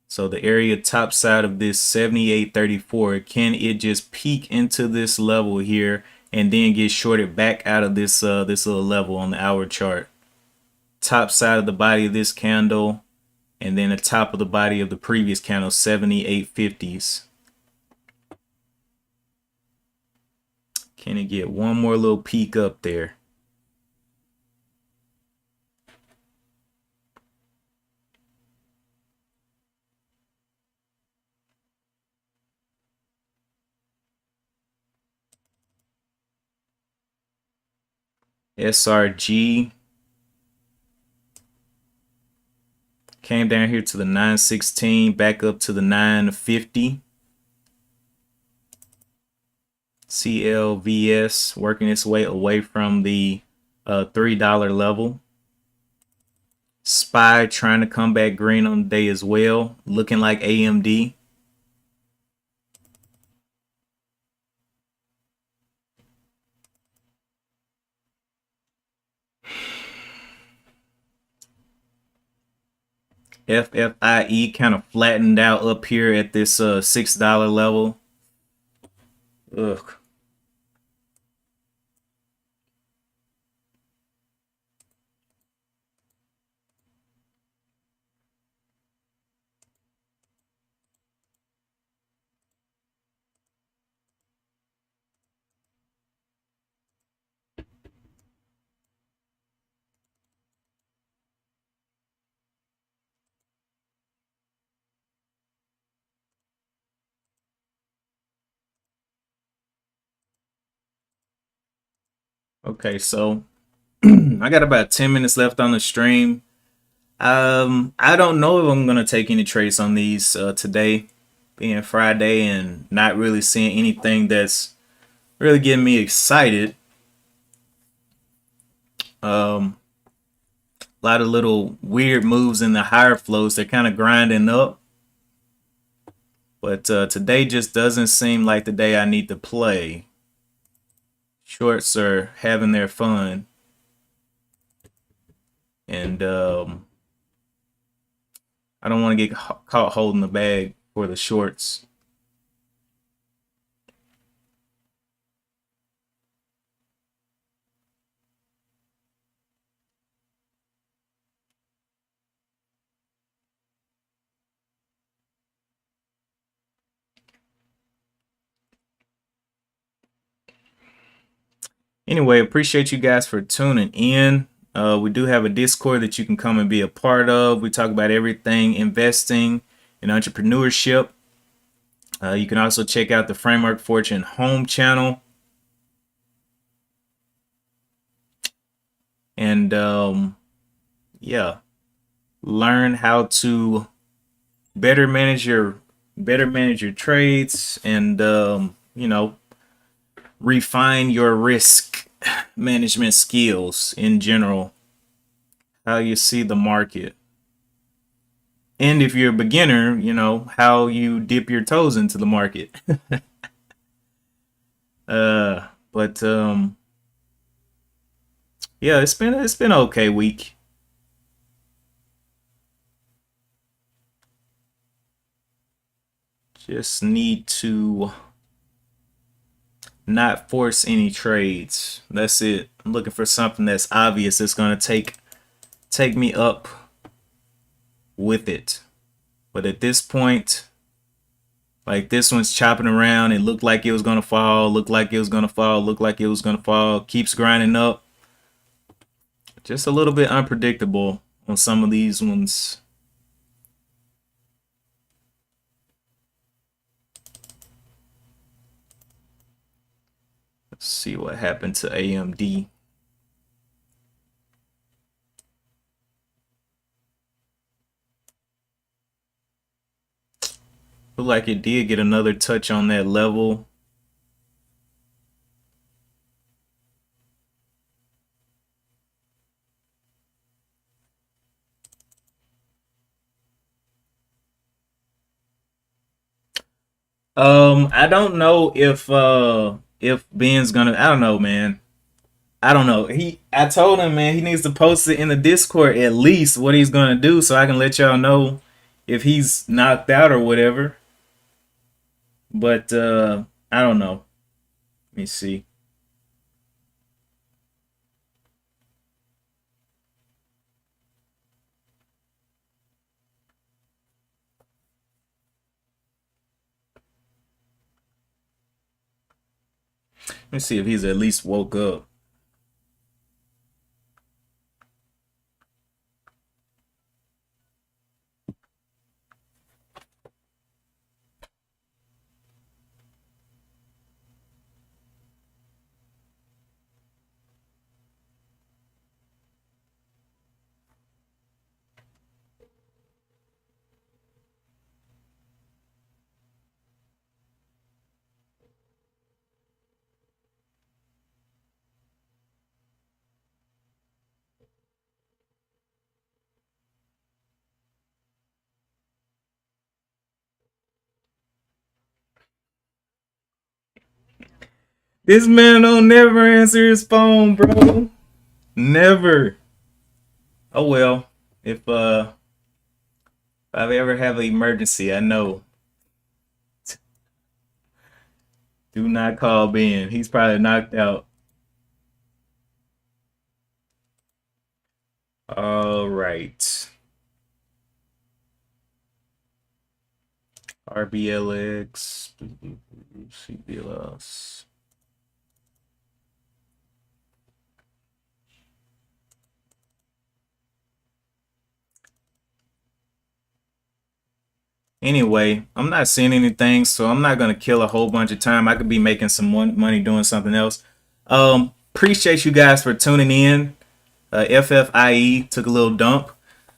So the area top side of this 78.34, can it just peak into this level here and then get shorted back out of this this little level on the hour chart? Top side of the body of this candle, and then the top of the body of the previous candle, 78.50s. Can it get one more little peak up there? SRG came down here to the 916, back up to the 950. CLVS working its way away from the $3 level. SPY trying to come back green on the day as well, looking like AMD. FFIE kind of flattened out up here at this $6 level. Ugh. Okay, so I got about 10 minutes left on the stream. I don't know if I'm gonna take any trades on these today, being Friday, and not really seeing anything that's really getting me excited. A lot of little weird moves in the higher flows. They're kind of grinding up, but today just doesn't seem like the day I need to play. Shorts are having their fun, and I don't want to get caught holding the bag for the shorts. Anyway, appreciate you guys for tuning in. We do have a Discord that you can come and be a part of. We talk about everything investing and entrepreneurship. You can also check out the Framework Fortune home channel. And yeah, learn how to better manage your trades, and you know, refine your risk management skills in general, how you see the market, and if you're a beginner, you know, how you dip your toes into the market. But yeah, it's been an okay week. Just need to not force any trades. That's it. I'm looking for something that's obvious that's gonna take me up with it. But at this point, like, this one's chopping around. It looked like it was gonna fall, looked like it was gonna fall, looked like it was gonna fall, keeps grinding up. Just a little bit unpredictable on some of these ones. see what happened to AMD. Look like it did get another touch on that level. I don't know if Ben's gonna. I don't know, man. I don't know. I told him, man, he needs to post it in the Discord at least what he's gonna do, so I can let y'all know if he's knocked out or whatever. But I don't know. Let me see. Let me see if he's at least woke up. This man don't never answer his phone, bro. Never. Oh well. If I ever have an emergency, I know. Do not call Ben. He's probably knocked out. All right. RBLX. CBLS. Anyway, I'm not seeing anything, so I'm not gonna kill a whole bunch of time. I could be making some money doing something else. Appreciate you guys for tuning in. FFIE took a little dump.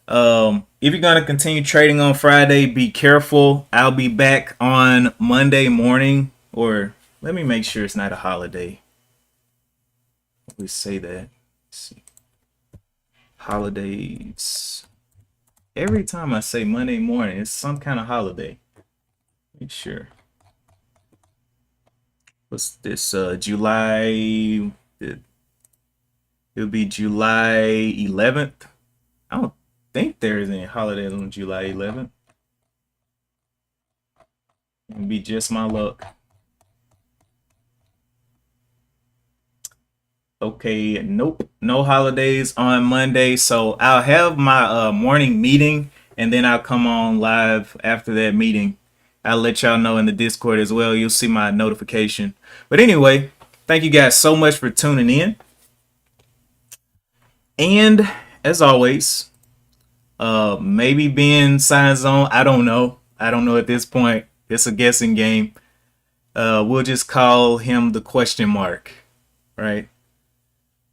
If you're gonna continue trading on Friday, be careful. I'll be back on Monday morning, or let me make sure it's not a holiday. We say that. Let's see. Holidays. Every time I say Monday morning, it's some kind of holiday. Make sure. What's this? July. It'll be July 11th. I don't think there is any holidays on July 11th. It'll be just my luck. Okay, nope, no holidays on Monday. So I'll have my morning meeting, and then I'll come on live after that meeting. I'll let y'all know in the Discord as well. You'll see my notification. But anyway, thank you guys so much for tuning in. And as always, maybe Ben signs on. I don't know. I don't know at this point. It's a guessing game. We'll just call him the question mark, right?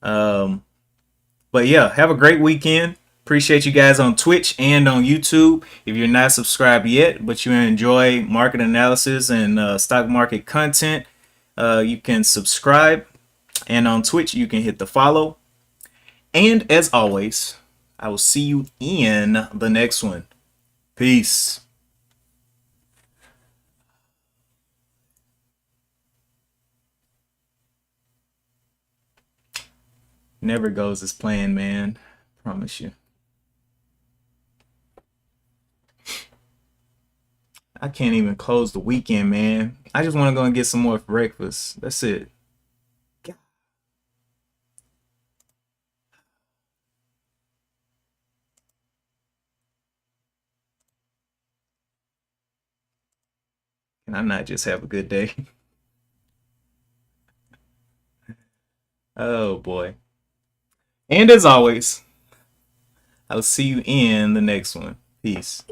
But yeah, have a great weekend. Appreciate you guys on Twitch and on YouTube. If you're not subscribed yet, but you enjoy market analysis and stock market content, you can subscribe. And on Twitch, you can hit the follow. And as always, I will see you in the next one. Peace. Never goes as planned, man. Promise you. I can't even close the weekend, man. I just want to go and get some more breakfast. That's it. Can I not just have a good day? Oh boy. And as always, I'll see you in the next one. Peace.